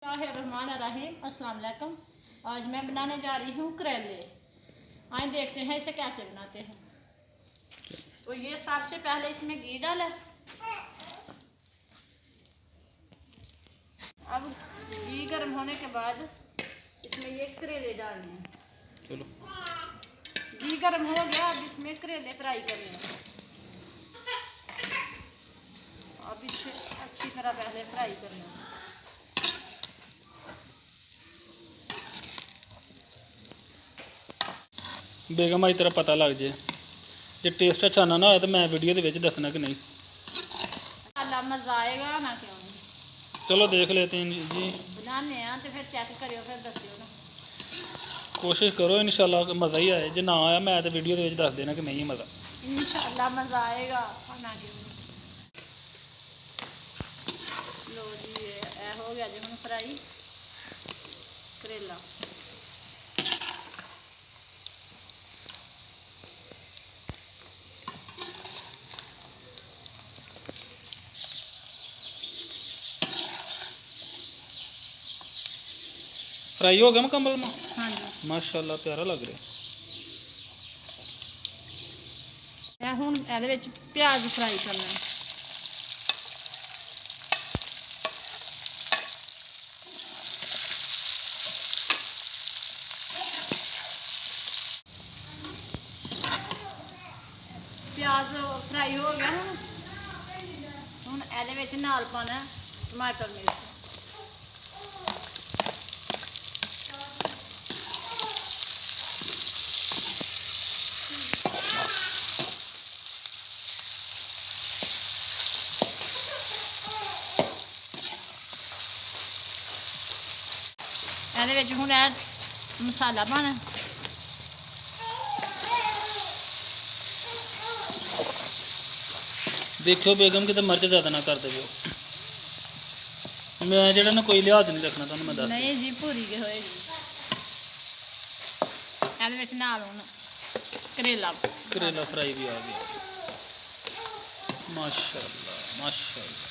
बिस्मिल्लाहिर्रहमानिर्रहीम। अस्सलाम वालेकुम। आज मैं बनाने जा रही हूँ करेले। आइए देखते हैं इसे कैसे बनाते हैं। तो ये सबसे पहले इसमें घी डालें। अब घी गर्म होने के बाद इसमें ये करेले डालने हैं। चलो घी गर्म हो गया, अब इसमें करेले फ्राई करने हैं। अब इसे अच्छी तरह पहले फ्राई करना है। बेगम आज तेरा पता लग जाए जो टेस्ट अच्छा ना हो तो मैं वीडियो के दसना कि नहीं। अल्लाह मज़ा आएगा ना, क्यों नहीं। चलो देख लेते हैं जी, बनाने हैं तो फिर चेक करियो, फिर दसियो ना। कोशिश करो इंशाल्लाह मज़ा ही आए। जो ना आया मैं तो वीडियो के दस देना कि नहीं मज़ा। इंशाल्लाह मज़ा आएगा, खाना क्यों नहीं। लो जी, ये हो गया जी हम फ्राई करेला। फ्राई हो गया मुकम्मल में? हाँ जी, माशाल्लाह प्यारा लग रहा मैं हूँ ये प्याज फ्राई करना है। प्याज फ्राई हो गया हूँ ये नाल पाना टमाटर मिर्च। ये हूँ मसाला पाना। देखो बेगम कितने मिर्च ज़्यादा ना कर देव। मैं जो ना कोई लिहाज नहीं रखना तुम मैं दस नहीं जी, पूरी के होएगी। ये नाल हूँ करेला फ्राई भी आ गया। माशाल्लाह माशाल्लाह।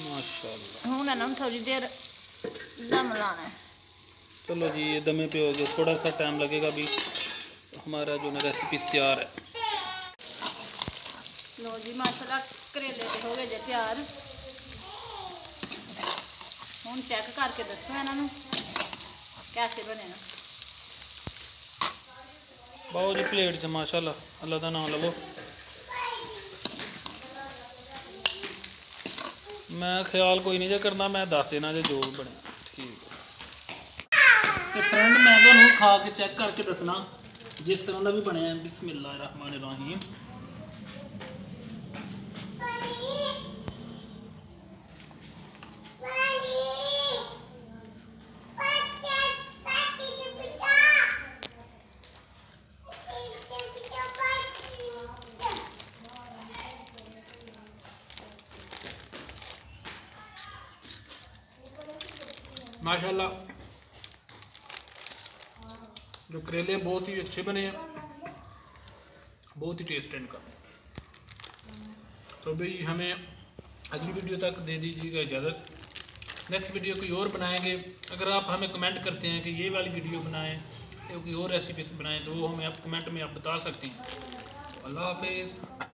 माशाल्लाह। हूँ ना थोड़ी देर दम लाना है। चलो जी, ये दमे पे हो गया, थोड़ा सा टाइम लगेगा भी। हमारा जो है रेसिपी तैयार है। लो जी, माशाल्लाह करेले हो गए जे तैयार। हूँ चेक करके दसो इन्हों कैसे बने ना। बहुत जी प्लेट च माशाल्लाह, अल्लाह का नाम लवो। मैं ख्याल कोई नहीं जो करना, मैं दस देना जो भी बने। ठीक है तो फ्रेंड, मैं तुम्हें खा के चेक करके दसना जिस तरह का भी बनया। बिस्मिल्लाहिर्रहमानिर्रहीम। माशाल्लाह जो करेले बहुत ही अच्छे बने हैं, बहुत ही टेस्ट है इनका। तो भाई हमें अगली वीडियो तक दे दीजिएगा इजाज़त। नेक्स्ट वीडियो कोई और बनाएंगे। अगर आप हमें कमेंट करते हैं कि ये वाली वीडियो बनाएं या कोई और रेसिपीज बनाएं तो वो हमें आप कमेंट में आप बता सकते हैं। अल्लाह हाफिज़।